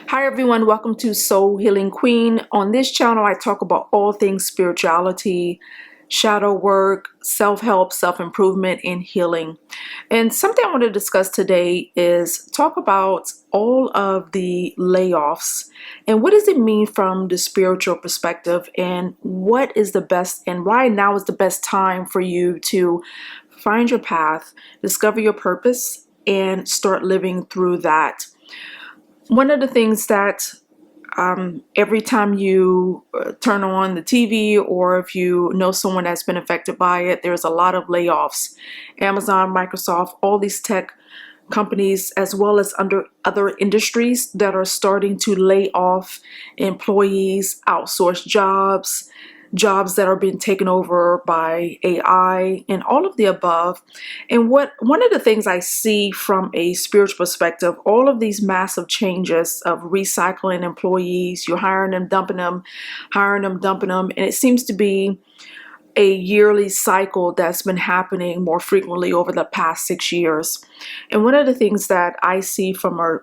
Hi everyone, welcome to Soul Healing Queen. On this channel, I talk about all things spirituality, shadow work, self-help, self-improvement, and healing. And something I want to discuss today is talk about all of the layoffs and what does it mean from the spiritual perspective, and what is the best and why now is the best time for you to find your path, discover your purpose, and start living through that. One of the things that every time you turn on the TV, or if you know someone that's been affected by it, there's a lot of layoffs. Amazon, Microsoft, all these tech companies, as well as under other industries that are starting to lay off employees, outsource jobs that are being taken over by AI, and all of the above. And one of the things I see from a spiritual perspective, all of these massive changes of recycling employees, you're hiring them, dumping them, hiring them, dumping them, and it seems to be a yearly cycle that's been happening more frequently over the past 6 years. And one of the things that I see from a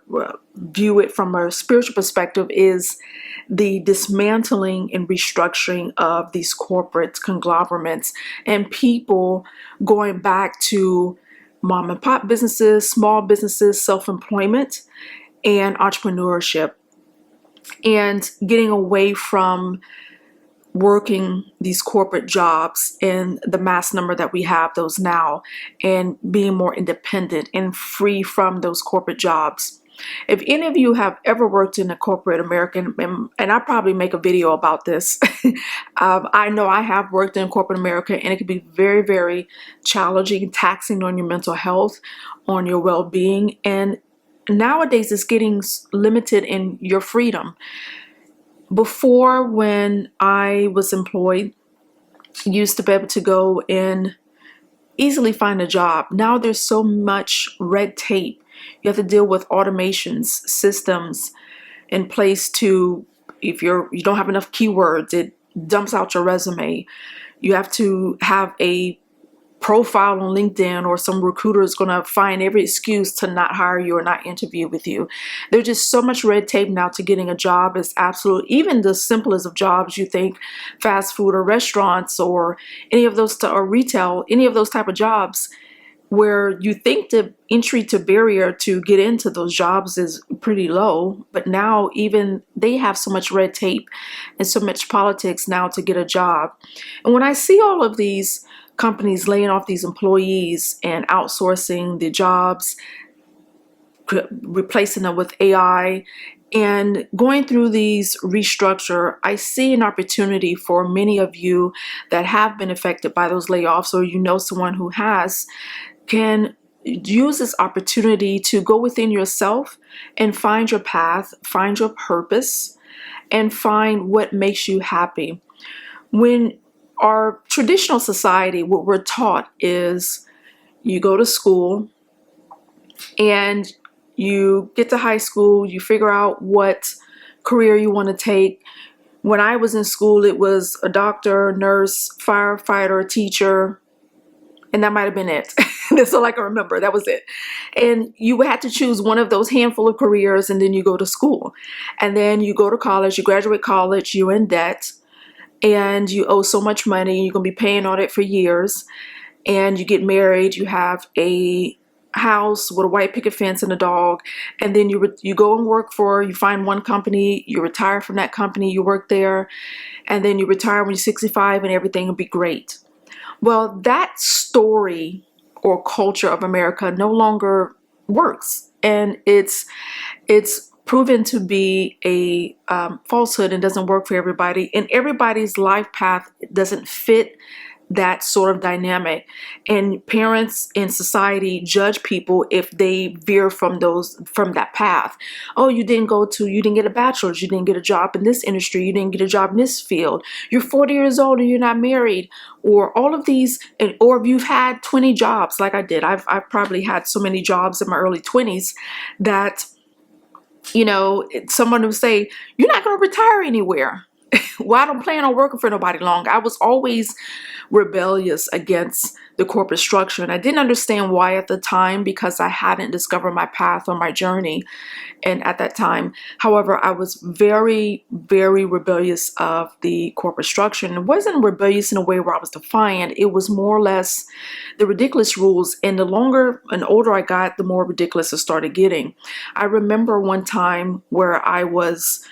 view it from a spiritual perspective is the dismantling and restructuring of these corporate conglomerates and people going back to mom and pop businesses, small businesses, self-employment, and entrepreneurship, and getting away from working these corporate jobs in the mass number that we have those now, and being more independent and free from those corporate jobs. If any of you have ever worked in a corporate American, and I probably make a video about this, I know I have worked in corporate America, and it can be very, very challenging, taxing on your mental health, on your well-being, and nowadays it's getting limited in your freedom. Before, when I was employed, used to be able to go and easily find a job. Now there's so much red tape. You have to deal with automations, systems in place to, if you don't have enough keywords, it dumps out your resume. You have to have a profile on LinkedIn, or some recruiter is going to find every excuse to not hire you or not interview with you. There's just so much red tape now to getting a job. Is absolute, even the simplest of jobs, you think fast food or restaurants or any of those, or retail, any of those type of jobs, where you think the entry to barrier to get into those jobs is pretty low, but now even they have so much red tape and so much politics now to get a job. And when I see all of these companies laying off these employees and outsourcing the jobs, replacing them with AI, and going through these restructure, I see an opportunity for many of you that have been affected by those layoffs, or you know someone who has, can use this opportunity to go within yourself and find your path, find your purpose, and find what makes you happy. When our traditional society, what we're taught is you go to school and you get to high school, you figure out what career you want to take. When I was in school, it was a doctor, nurse, firefighter, teacher, and that might have been it. That's all I can remember. That was it. And you had to choose one of those handful of careers, and then you go to school. And then you go to college, you graduate college, you're in debt, and you owe so much money, you're going to be paying on it for years. And you get married, you have a house with a white picket fence and a dog, and then you go and work for, you find one company, you retire from that company, you work there, and then you retire when you're 65 and everything will be great. Well, that story or culture of America no longer works, and it's proven to be a falsehood and doesn't work for everybody, and everybody's life path doesn't fit that sort of dynamic. And parents in society judge people if they veer from that path. Oh, you didn't get a bachelor's, you didn't get a job in this industry, you didn't get a job in this field, you're 40 years old and you're not married, or all of these, or if you've had 20 jobs like I did. I've probably had so many jobs in my early 20s that, someone would say, you're not going to retire anywhere. Well, I don't plan on working for nobody long. I was always rebellious against the corporate structure, and I didn't understand why at the time, because I hadn't discovered my path on my journey. And at that time, however, I was very, very rebellious of the corporate structure. And it wasn't rebellious in a way where I was defiant. It was more or less the ridiculous rules. And the longer and older I got, the more ridiculous it started getting. I remember one time where I was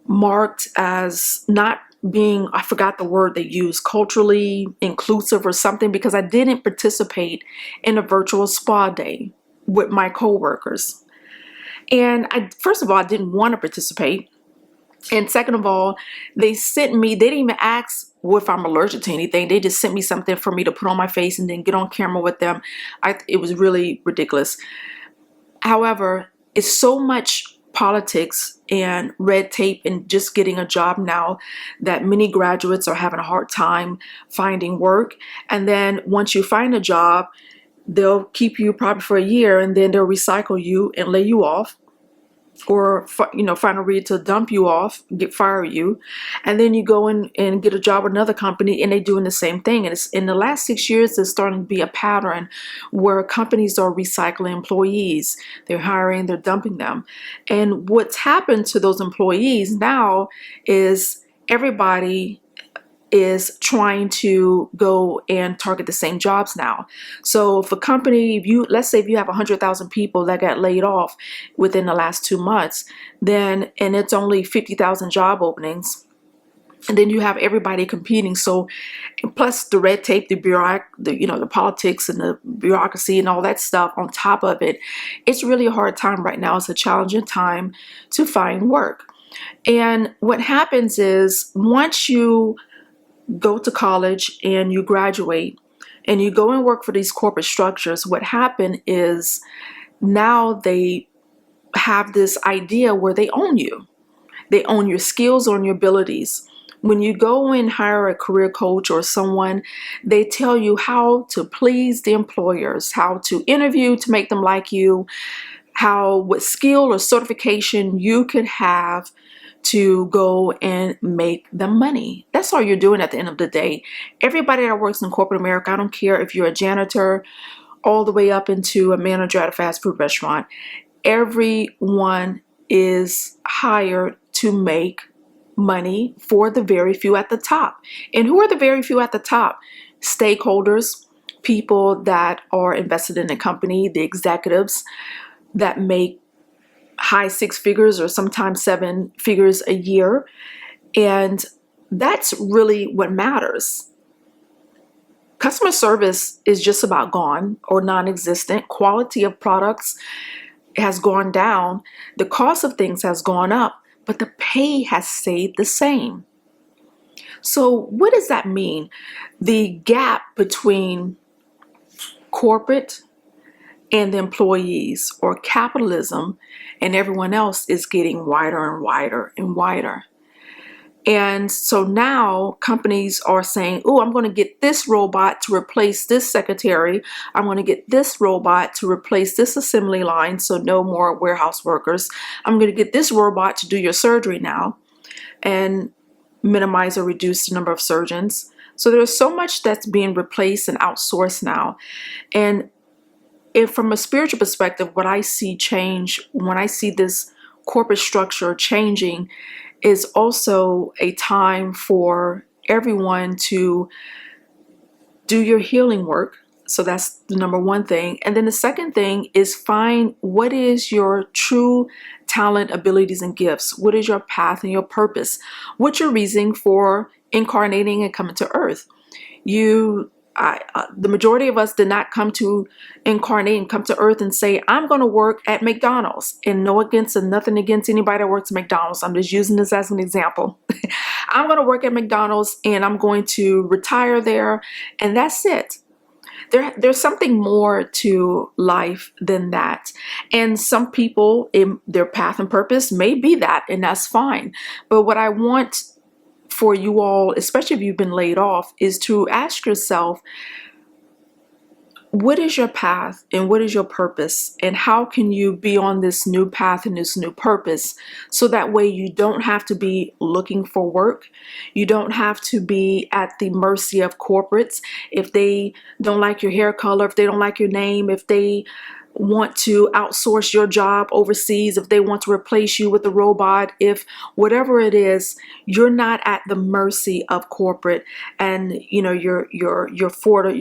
marked as not being, I forgot the word they used, culturally inclusive or something, because I didn't participate in a virtual spa day with my coworkers. And first of all, I didn't want to participate. And second of all, they didn't even ask if I'm allergic to anything. They just sent me something for me to put on my face and then get on camera with them. It was really ridiculous. However, it's so much politics and red tape and just getting a job now that many graduates are having a hard time finding work. And then once you find a job, they'll keep you probably for a year, and then they'll recycle you and lay you off, or find a reason to dump you off, fire you, and then you go in and get a job with another company, and they're doing the same thing. And it's in the last 6 years, there's starting to be a pattern where companies are recycling employees. They're hiring, they're dumping them, and what's happened to those employees now is everybody is trying to go and target the same jobs now. So if a company, let's say if you have 100,000 people that got laid off within the last 2 months, and it's only 50,000 job openings, and then you have everybody competing. So plus the red tape, the politics and the bureaucracy and all that stuff on top of it, it's really a hard time right now. It's a challenging time to find work. And what happens is, once you go to college and you graduate and you go and work for these corporate structures, what happened is now they have this idea where they own you. They own your skills, own your abilities. When you go and hire a career coach or someone, they tell you how to please the employers, how to interview to make them like you, what skill or certification you could have to go and make the money. That's all you're doing at the end of the day. Everybody that works in corporate America, I don't care if you're a janitor all the way up into a manager at a fast food restaurant, everyone is hired to make money for the very few at the top. And who are the very few at the top? Stakeholders, people that are invested in the company, the executives that make high 6 figures or sometimes 7 figures a year. And that's really what matters. Customer service is just about gone or non-existent. Quality of products has gone down. The cost of things has gone up, but the pay has stayed the same. So what does that mean? The gap between corporate and the employees, or capitalism and everyone else, is getting wider and wider and wider. And so now companies are saying, oh, I'm going to get this robot to replace this secretary. I'm going to get this robot to replace this assembly line, so no more warehouse workers. I'm going to get this robot to do your surgery now and minimize or reduce the number of surgeons. So there's so much that's being replaced and outsourced now. And from a spiritual perspective, what I see change when I see this corporate structure changing is also a time for everyone to do your healing work. So that's the number one thing. And then the second thing is find what is your true talent, abilities, and gifts. What is your path and your purpose? What's your reason for incarnating and coming to earth? The majority of us did not come to incarnate and come to earth and say, I'm going to work at McDonald's. And nothing against anybody that works at McDonald's. I'm just using this as an example. I'm going to work at McDonald's and I'm going to retire there, and that's it. There's something more to life than that. And some people, in their path and purpose may be that, and that's fine. But what I want for you all, especially if you've been laid off, is to ask yourself, what is your path and what is your purpose, and how can you be on this new path and this new purpose, so that way you don't have to be looking for work. You don't have to be at the mercy of corporates. If they don't like your hair color, if they don't like your name, if they want to outsource your job overseas, if they want to replace you with a robot, if whatever it is, you're not at the mercy of corporate, and you're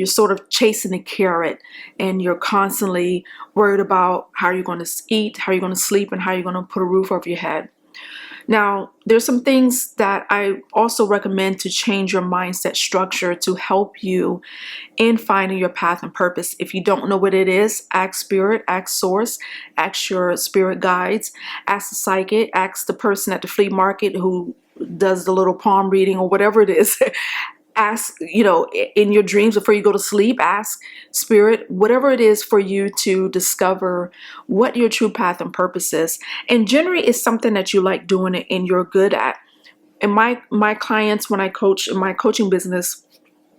sort of chasing a carrot, and you're constantly worried about how you're going to eat, how you're going to sleep, and how you're going to put a roof over your head. Now, there's some things that I also recommend to change your mindset structure to help you in finding your path and purpose. If you don't know what it is, ask spirit, ask source, ask your spirit guides, ask the psychic, ask the person at the flea market who does the little palm reading or whatever it is. Ask, in your dreams before you go to sleep, ask spirit, whatever it is, for you to discover what your true path and purpose is. And generally it's something that you like doing it and you're good at. And my clients, when I coach in my coaching business,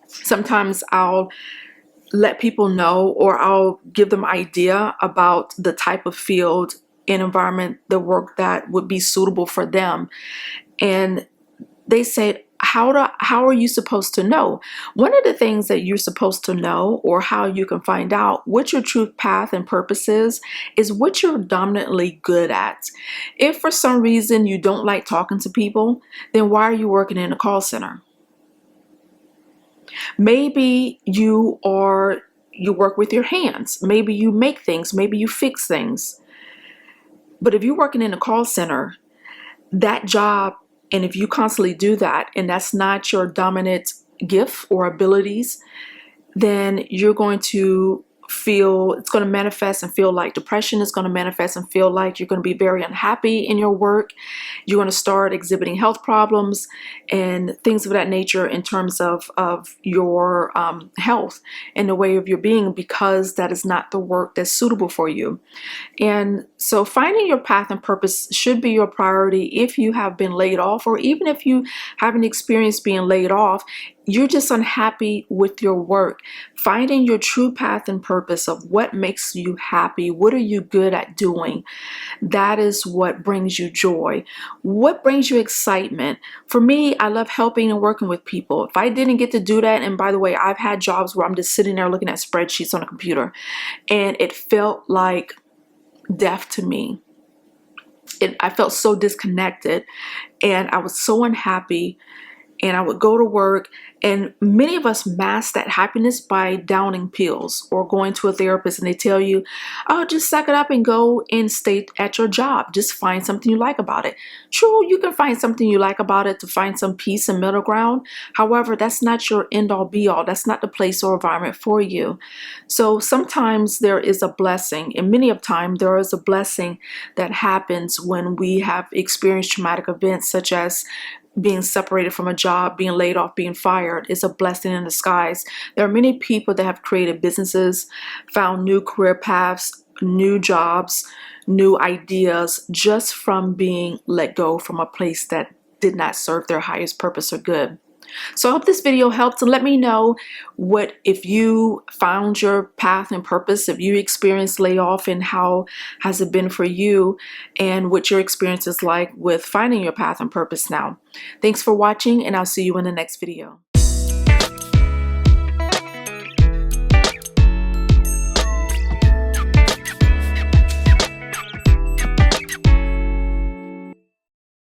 sometimes I'll let people know, or I'll give them idea about the type of field and environment, the work that would be suitable for them. And they say, how are you supposed to know? One of the things that you're supposed to know, or how you can find out what your true path and purpose is what you're dominantly good at. If for some reason you don't like talking to people, then why are you working in a call center? Maybe you work with your hands. Maybe you make things. Maybe you fix things. But if you're working in a call center, that job, and if you constantly do that, and that's not your dominant gift or abilities, then you're going to feel, it's going to manifest and feel like depression. Is going to manifest and feel like you're going to be very unhappy in your work. You're going to start exhibiting health problems and things of that nature in terms of your health and the way of your being, because that is not the work that's suitable for you. And so finding your path and purpose should be your priority. If you have been laid off, or even if you haven't experienced being laid off, you're just unhappy with your work. Finding your true path and purpose of what makes you happy, what are you good at doing, that is what brings you joy. What brings you excitement? For me, I love helping and working with people. If I didn't get to do that, and by the way, I've had jobs where I'm just sitting there looking at spreadsheets on a computer, and it felt like death to me. I felt so disconnected, and I was so unhappy. And I would go to work, and many of us mask that happiness by downing pills or going to a therapist, and they tell you, oh, just suck it up and go and stay at your job. Just find something you like about it. True, you can find something you like about it to find some peace and middle ground. However, that's not your end all be all. That's not the place or environment for you. So sometimes there is a blessing, and many of time there is a blessing that happens when we have experienced traumatic events, such as being separated from a job, being laid off, being fired. Is a blessing in disguise. There are many people that have created businesses, found new career paths, new jobs, new ideas, just from being let go from a place that did not serve their highest purpose or good. So I hope this video helped, and let me know if you found your path and purpose, if you experienced layoff, and how has it been for you, and what your experience is like with finding your path and purpose now. Thanks for watching, and I'll see you in the next video.